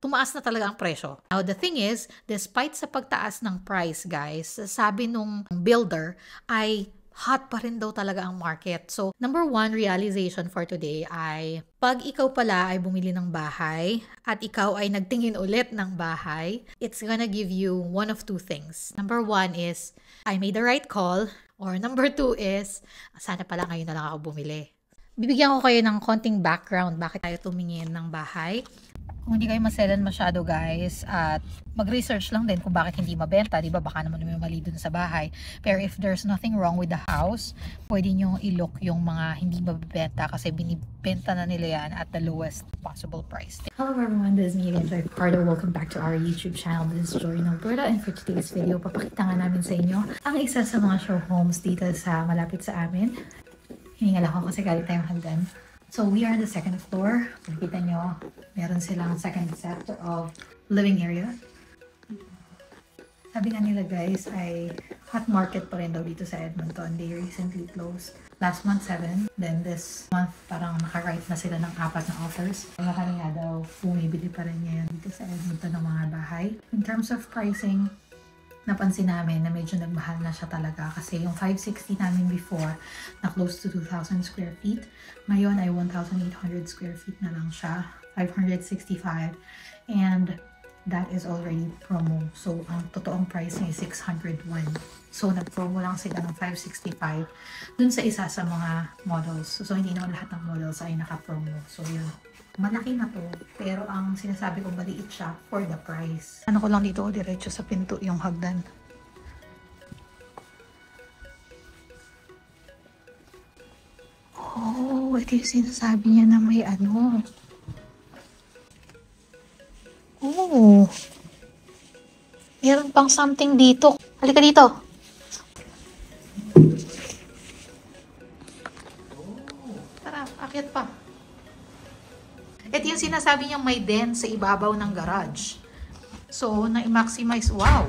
tumaas na talaga ang presyo. Now, the thing is, despite sa pagtaas ng price, guys, sabi nung builder ay hot pa rin daw talaga ang market. So, number one realization for today ay pag ikaw pala ay bumili ng bahay at ikaw ay nagtingin ulit ng bahay, it's gonna give you one of two things. Number one is, I made the right call. Or number two is, sana pala ngayon na lang ako bumili. Bibigyan ko kayo ng konting background bakit tayo tumingin ng bahay. Kung hindi kayo maselan masyado, guys, at mag-research lang din kung bakit hindi mabenta, di ba? Baka naman may mali dun sa bahay. Pero if there's nothing wrong with the house, pwede nyo i-look yung mga hindi mabibenta kasi binibenta na nila yan at the lowest possible price. Hello everyone, this is me again, Joy Picardo. Welcome back to our YouTube channel. This is Joy Alberta, and for today's video, papakita nga namin sa inyo ang isa sa mga show homes dito sa malapit sa amin. Hiningal ako kasi galit tayong hagdan. So, we are on the second floor. Nakikita nyo, meron silang second set of living area. Sabi nga nila, guys, ay hot market pa rin daw dito sa Edmonton. They recently closed last month 7. Then this month, parang naka-write na sila ng 4 na offers. Marami nga daw, bumibili pa rin ngayon dito sa Edmonton ng mga bahay. In terms of pricing, napansin namin na medyo nagmahal na siya talaga kasi yung 560 namin before na close to 2,000 square feet. Ngayon ay 1,800 square feet na lang siya, 565, and that is already promo. So, ang totoong price niya is 601. So, nag-promo lang sila ng 565 dun sa isa sa mga models. So, hindi naman lahat ng models ay naka-promo. So, yun. Malaki na to, pero ang sinasabi ko maliit siya for the price. Ano ko lang dito, diretso sa pinto yung hagdan. Oh, ito yung sinasabi niya na may ano. Oh, meron pang something dito. Halika dito. Tara, akyat pa. Ito yung sinasabi niyang may den sa ibabaw ng garage. So, na-maximize. Wow!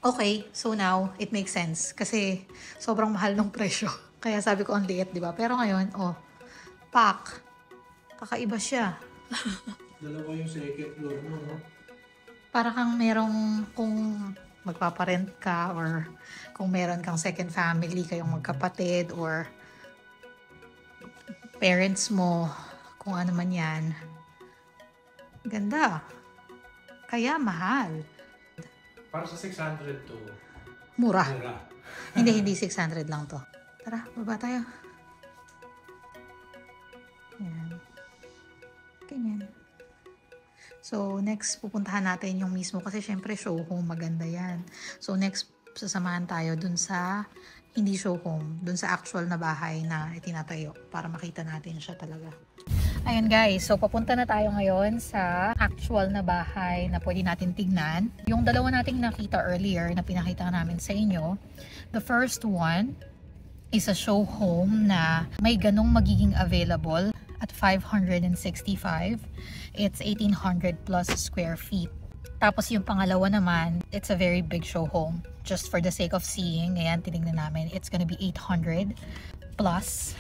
Okay, so now, it makes sense. Kasi, sobrang mahal ng presyo. Kaya sabi ko, ang liit, di ba? Pero ngayon, oh, pak. Kakaiba siya. Dalawa yung second floor mo, no? Para kang merong, kung magpaparent ka, or kung meron kang second family, kayong magkapatid, or parents mo, kung ano man yan. Ganda. Kaya mahal. Para sa 600 to. Mura. Mura. Hindi 600 lang to. Tara, baba tayo. Yan. Ganyan. So, next, pupuntahan natin yung mismo. Kasi syempre, show home, maganda yan. So, next, sasamahan tayo dun sa hindi show home, dun sa actual na bahay na itinatayo para makita natin siya talaga. Ayun guys, so papunta na tayo ngayon sa actual na bahay na pwede natin tignan. Yung dalawa nating nakita earlier na pinakita namin sa inyo, the first one is a show home na may ganong magiging available at 565. It's 1,800 plus square feet. Tapos yung pangalawa naman, it's a very big show home. Just for the sake of seeing, ayan, tinignan namin, it's gonna be 800 plus.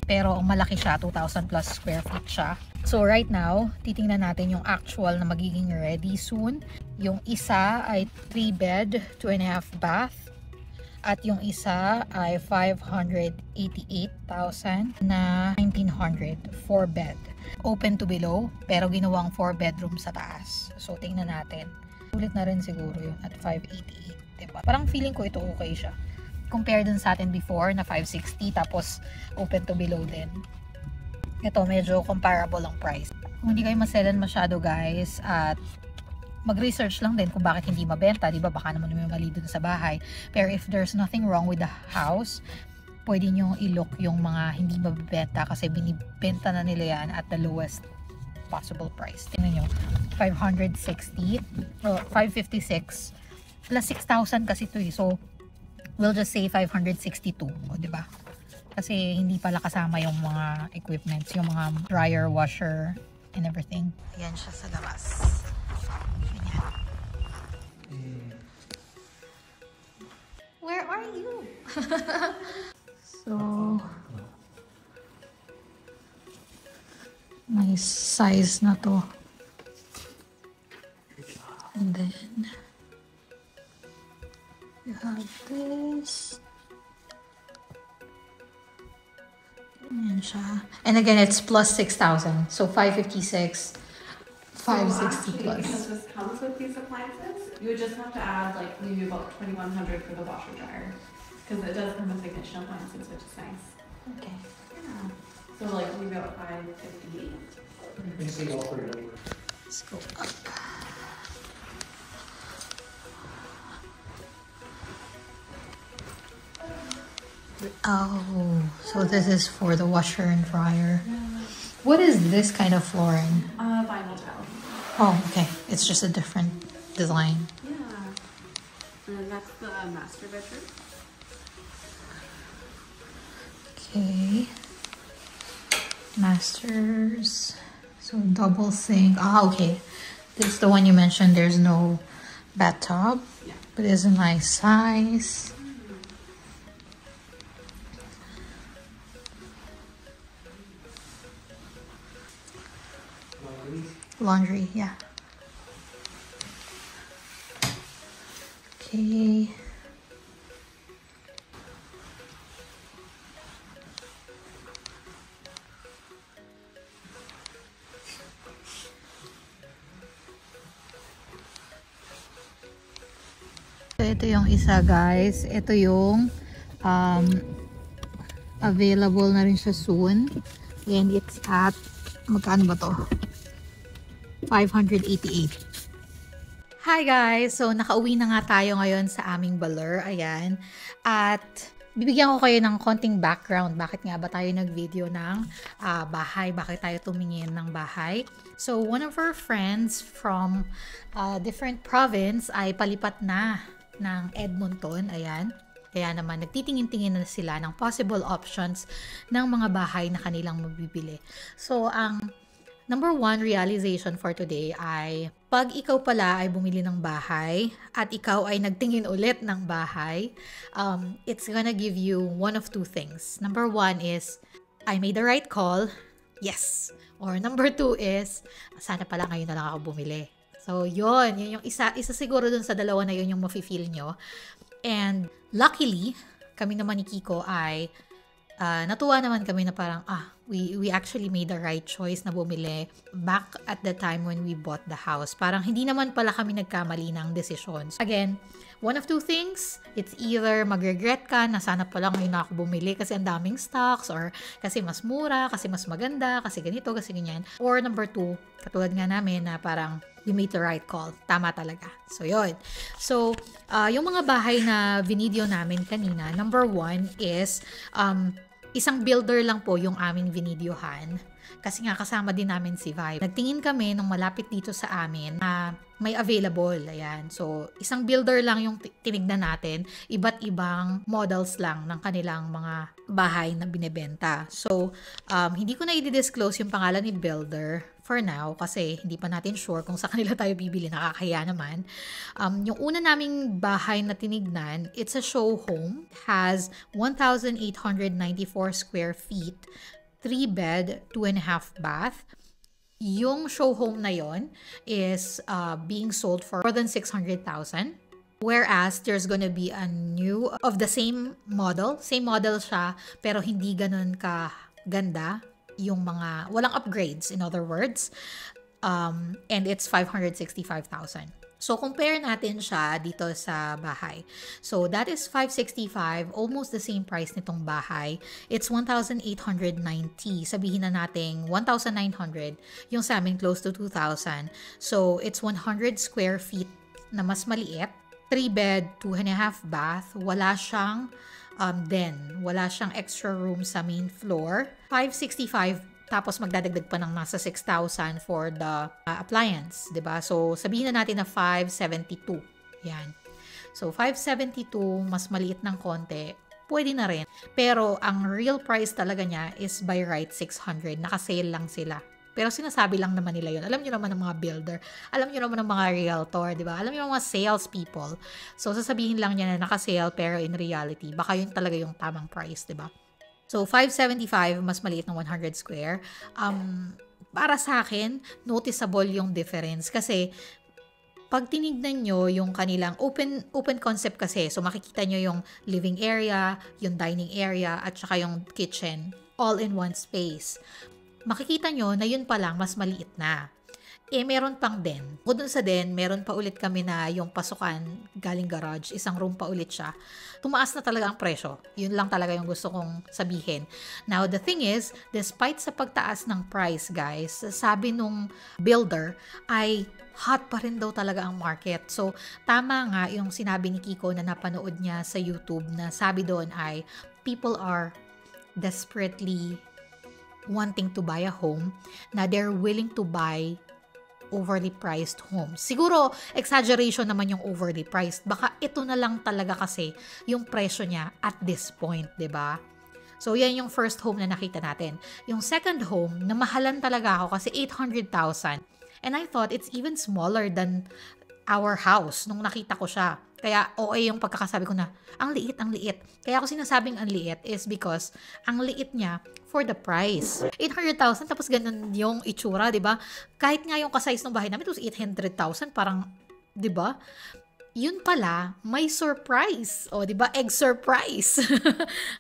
Pero ang malaki siya, 2,000 plus square feet siya. So right now, titingnan natin yung actual na magiging ready soon. Yung isa ay 3 bed, 2.5 bath. At yung isa ay 588,000 na 1,900, 4 bed. Open to below, pero ginawang 4 bedroom sa taas. So tingnan natin. Ulit na rin siguro yun at 588, diba? Parang feeling ko ito okay siya. Compare dun sa atin before na 560 tapos open to below din. Ito medyo comparable ang price. Kung hindi kayo maselan masyado, guys, at mag-research lang din kung bakit hindi mabenta, di ba? Baka naman may mali dun sa bahay. Pero if there's nothing wrong with the house, pwede nyo i-look yung mga hindi mabibenta kasi binibenta na nila yan at the lowest possible price. Tingnan nyo, 560, 556 plus 6,000 kasi ito eh. So, we'll just say 562, o diba? Kasi hindi pala kasama yung mga equipments, yung mga dryer, washer, and everything. Ayan siya sa labas. Ganyan. Where are you? So, Nice size na to. And then you have this. Ayan siya. And again, it's plus 6,000. So 556, 560 plus. Because this comes with these appliances, you would just have to add like maybe about 2,100 for the washer dryer. Because it does come with ignition appliances, which is nice. Okay. Yeah. So like maybe about 550. Let's go for lower. Let's go up. Oh, so this is for the washer and dryer. What is this kind of flooring? Vinyl tile. Oh, okay. It's just a different design. Yeah. And that's the master bedroom. Okay. Masters. So double sink. Ah, okay. This is the one you mentioned. There's no bathtub, Yeah. but it's a nice size. Laundry, yeah. Okay. So, ito yung isa, guys. Ito yung available na rin siya soon. And it's at, magkano ba to? 588. Hi guys! So, nakauwi na nga tayo ngayon sa aming Baler. Ayan. At, bibigyan ko kayo ng konting background. Bakit nga ba tayo nag-video ng bahay? Bakit tayo tumingin ng bahay? So, one of our friends from different province ay palipat na ng Edmonton. Ayan. Kaya naman, nagtitingin-tingin na sila ng possible options ng mga bahay na kanilang mabibili. So, ang number one realization for today ay pag ikaw pala ay bumili ng bahay at ikaw ay nagtingin ulit ng bahay, it's gonna give you one of two things. Number one is, I made the right call. Yes. Or number two is, sana pala ngayon na lang ako bumili. So, yun yung isa siguro dun sa dalawa na yun yung mafe-feel nyo. And luckily, kami naman ni Kiko ay natuwa naman kami na parang, we actually made the right choice na bumili back at the time when we bought the house. Parang hindi naman pala kami nagkamali ng decisions. Again, one of two things, it's either mag-regret ka na sana pala ngayon na ako bumili kasi ang daming stocks, or kasi mas mura, kasi mas maganda, kasi ganito, kasi ganyan. Or number two, katulad nga namin na parang we made the right call. Tama talaga. So, yun. So, yung mga bahay na video namin kanina, number one is, isang builder lang po yung aming vinidyohan. Kasi nga kasama din namin si Vibe. Nagtingin kami nung malapit dito sa amin na may available. Ayan. So, isang builder lang yung tinignan natin. Iba't ibang models lang ng kanilang mga bahay na binebenta. So, hindi ko na i-disclose yung pangalan ni builder for now kasi hindi pa natin sure kung sa kanila tayo bibili. Nakakaya naman. Yung una naming bahay na tinignan, it's a show home. Has 1,894 square feet. 3 bed, 2.5 bath. Yung show home na yon is being sold for more than 600,000. Whereas there's gonna be a new of the same model. Same model siya, pero hindi ganun ka ganda. Yung mga walang upgrades, in other words. And it's 565,000. So, compare natin siya dito sa bahay. So, that is 565, almost the same price nitong bahay. It's 1,890. Sabihin na natin 1,900. Yung sa amin, close to 2,000. So, it's 100 square feet na mas maliit. 3 bed, 2.5 bath. Wala siyang wala siyang extra room sa main floor. 565, tapos magdadagdag pa ng nasa 6,000 for the appliance, 'di ba? So sabihin na natin na 572. Yan. So 572, mas maliit ng konti, pwede na rin. Pero ang real price talaga niya is by right 600. Naka-sale lang sila. Pero sinasabi lang naman nila yun. Alam niyo naman ng mga builder. Alam niyo naman ng mga realtor, di ba? Alam niyo ng mga sales people. So, sasabihin lang niya na naka-sale, pero in reality, baka yun talaga yung tamang price, di ba? So, 575, mas maliit ng 100 square. para sa akin, noticeable yung difference. Kasi, pag tinignan nyo yung kanilang open concept kasi, so makikita nyo yung living area, yung dining area, at saka yung kitchen, all in one space. Makikita nyo na yun pa lang, mas maliit na. Meron pang den. Bukod dun sa den, meron pa ulit kami na yung pasukan galing garage. Isang room pa ulit siya. Tumaas na talaga ang presyo. Yun lang talaga yung gusto kong sabihin. Now, the thing is, despite sa pagtaas ng price, guys, sabi nung builder ay hot pa rin daw talaga ang market. So, tama nga yung sinabi ni Kiko na napanood niya sa YouTube na sabi doon ay people are desperately wanting to buy a home na they're willing to buy overly priced homes. Siguro, exaggeration naman yung overly priced. Baka ito na lang talaga kasi yung presyo niya at this point, 'di ba? So, yan yung first home na nakita natin. Yung second home, namahalan talaga ako kasi 800,000. And I thought it's even smaller than our house nung nakita ko siya. Kaya OA yung pagkakasabi ko na, ang liit, ang liit. Kaya ako sinasabing ang liit is because ang liit niya for the price. 800,000 tapos ganun yung itsura, di ba? Kahit nga yung kasize ng bahay namin, it was 800,000, parang, di ba? Yun pala, may surprise. O, di ba? Egg surprise.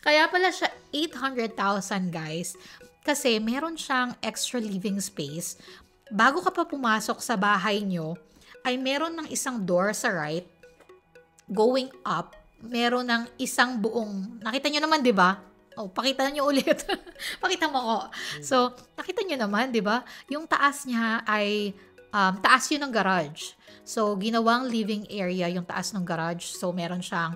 Kaya pala siya 800,000, guys. Kasi meron siyang extra living space. Bago ka pa pumasok sa bahay nyo, ay meron ng isang door sa right. Going up, meron ng isang buong, nakita nyo naman, di ba? Oh, pakita nyo ulit. Pakita mo ko. So, nakita nyo naman, di ba? Yung taas niya ay, taas yun ng garage. So, ginawang living area yung taas ng garage. So, meron siyang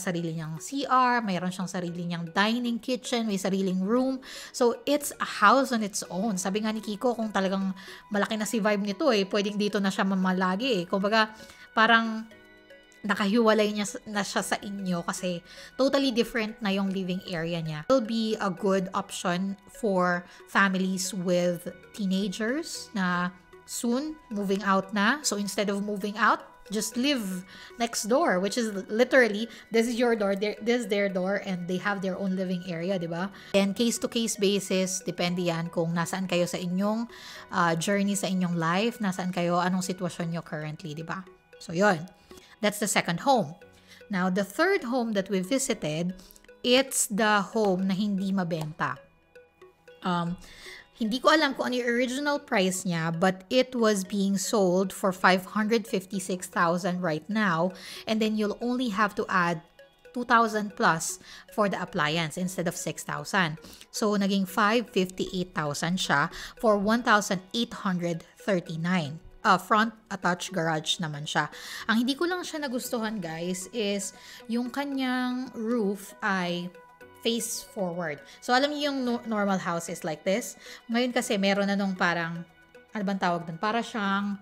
sarili niyang CR, mayroon siyang sarili niyang dining kitchen, may sariling room. So, it's a house on its own. Sabi nga ni Kiko, kung talagang malaki na si vibe nito pwedeng dito na siya mamalagi Kumbaga, parang nakahiwalay niya na siya sa inyo kasi totally different na yung living area niya. It will be a good option for families with teenagers na soon moving out na. So, instead of moving out, just live next door, which is literally, this is your door, this is their door, and they have their own living area, di ba? And case-to-case basis, depende yan kung nasaan kayo sa inyong journey sa inyong life, nasaan kayo, anong sitwasyon nyo currently, di ba? So, yun. That's the second home. Now, the third home that we visited, it's the home na hindi mabenta. Hindi ko alam kung ano yung original price niya, but it was being sold for 556,000 right now, and then you'll only have to add 2,000 plus for the appliance instead of 6,000. So, naging 558,000 siya for 1,839. Front attached garage naman siya. Ang hindi ko lang siya nagustuhan, guys, is yung kanyang roof ay face forward. So, alam niyo yung normal house is like this. Ngayon kasi meron na nung parang, ano bang tawag dun? Para siyang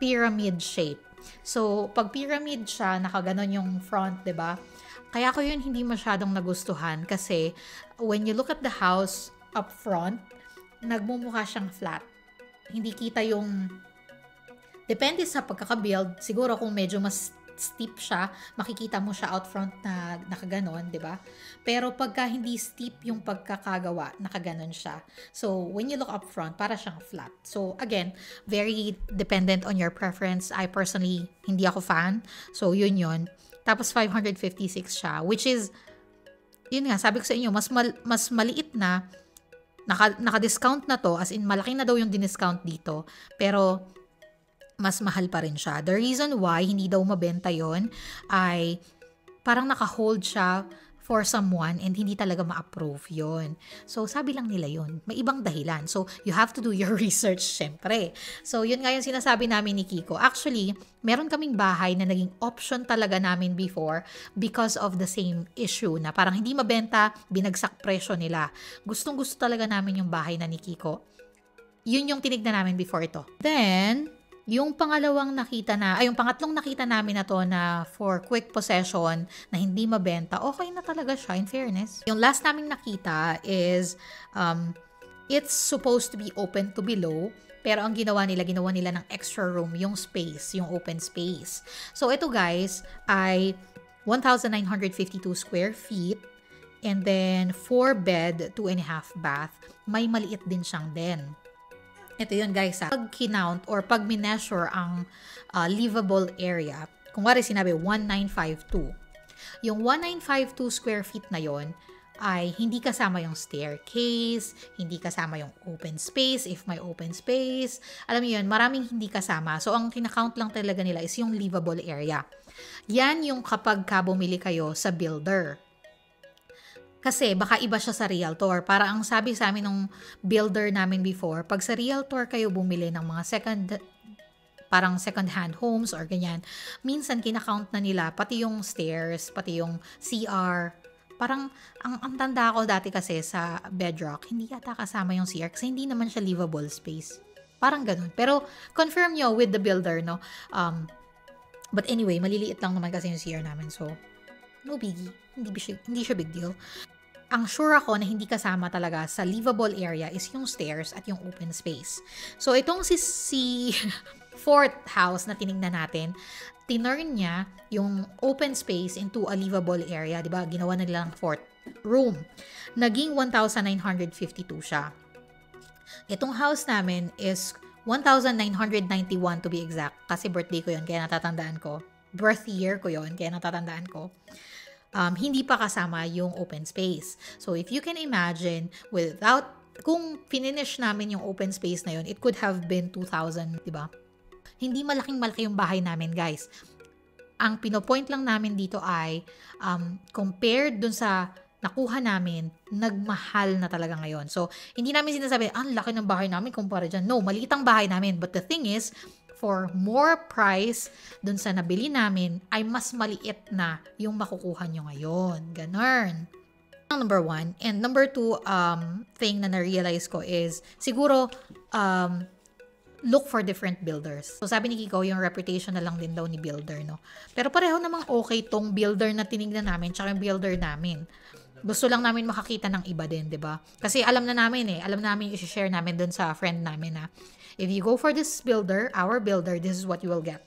pyramid shape. So, pag pyramid siya, nakaganon yung front, 'di ba? Kaya ko yun hindi masyadong nagustuhan kasi when you look at the house up front, nagmumukha siyang flat. Hindi kita yung, depende sa pagkakabuild, siguro kung medyo mas steep siya, makikita mo siya out front na nakaganon, 'di ba? Pero pagka hindi steep yung pagkakagawa, nakaganon siya. So, when you look up front, para siyang flat. So, again, very dependent on your preference. I personally, hindi ako fan. So, yun. Tapos, 556 siya, which is, yun nga, sabi ko sa inyo, mas maliit na, naka-discount na to, as in, malaki na daw yung diniscount dito. Pero, mas mahal pa rin siya. The reason why hindi daw mabenta yon ay parang naka-hold siya for someone and hindi talaga ma-approve yon. So, sabi lang nila yon. May ibang dahilan. So, you have to do your research, syempre. So, yun nga yung sinasabi namin ni Kiko. Actually, meron kaming bahay na naging option talaga namin before because of the same issue na parang hindi mabenta, binagsak presyo nila. Gustong-gusto talaga namin yung bahay na ni Kiko. Yun yung tinignan namin before ito. Then, yung pangatlong nakita namin na to na for quick possession na hindi mabenta, okay na talaga siya, in fairness. Yung last naming nakita is, it's supposed to be open to below, pero ang ginawa nila ng extra room, yung space, yung open space. So, ito guys, ay 1,952 square feet, and then 4 bed, 2.5 bath, may maliit din siyang den. Ito yun guys, pag kinount or pag mineasure ang livable area, kung wari sinabi 1952, yung 1952 square feet na yon ay hindi kasama yung staircase, hindi kasama yung open space, if may open space. Alam niyo yun, maraming hindi kasama. So, ang kinakount lang talaga nila is yung livable area. Yan yung kapag bumili kayo sa builder. Kasi baka iba siya sa realtor. Para ang sabi sa amin ng builder namin before, pag sa realtor kayo bumili ng mga parang second-hand homes or ganyan, minsan kinakount na nila pati yung stairs, pati yung CR. Parang, ang tanda ko dati kasi sa Bedrock, hindi yata kasama yung CR kasi hindi naman siya livable space. Parang ganun. Pero, confirm nyo with the builder, no? But anyway, maliliit lang naman kasi yung CR namin. So, no biggie. Hindi siya big deal. Ang sure ako na hindi kasama talaga sa livable area is yung stairs at yung open space. So, itong si fourth house na tinignan natin, tinurn niya yung open space into a livable area. Diba? Ginawa na nilang fourth room. Naging 1,952 siya. Itong house namin is 1,991 to be exact. Kasi birthday ko yun, kaya natatandaan ko. Birth year ko yun, kaya natatandaan ko. Hindi pa kasama yung open space. So, if you can imagine, kung finish namin yung open space na yun, it could have been 2,000, diba? Hindi malaking-malaki yung bahay namin, guys. Ang pinopoint lang namin dito ay, compared dun sa nakuha namin, nagmahal na talaga ngayon. So, hindi namin sinasabi, ang laki ng bahay namin kumpara dyan. No, maliit ang bahay namin. But the thing is, for more price dun sa nabili namin, ay mas maliit na yung makukuha nyo ngayon. Ganun. Number one. And number two thing na na-realize ko is, siguro, look for different builders. So, sabi ni Kiko, yung reputation na lang din daw ni builder, no? Pero pareho namang okay tong builder na tinignan namin tsaka yung builder namin. Gusto lang namin makakita ng iba din, di ba? Kasi alam namin i-share namin dun sa friend namin na if you go for this builder, our builder, this is what you will get.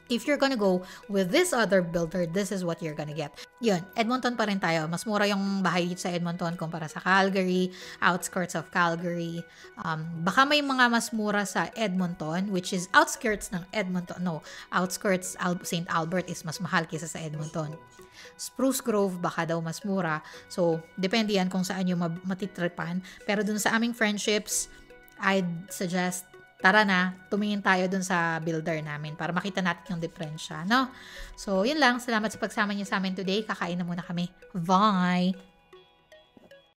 If you're gonna go with this other builder, this is what you're gonna get. Yun, Edmonton pa rin tayo. Mas mura yung bahay dito sa Edmonton kumpara sa Calgary, outskirts of Calgary. Baka may mga mas mura sa Edmonton, which is outskirts ng Edmonton. No, outskirts, St. Albert is mas mahal kaysa sa Edmonton. Spruce Grove, baka daw mas mura. So, depende yan kung saan yung matitripan. Pero dun sa aming friendships, I'd suggest, tara na, tumingin tayo dun sa builder namin para makita natin yung diferensya, no? So, yun lang. Salamat sa pagsama niyo sa amin today. Kakain na muna kami. Bye!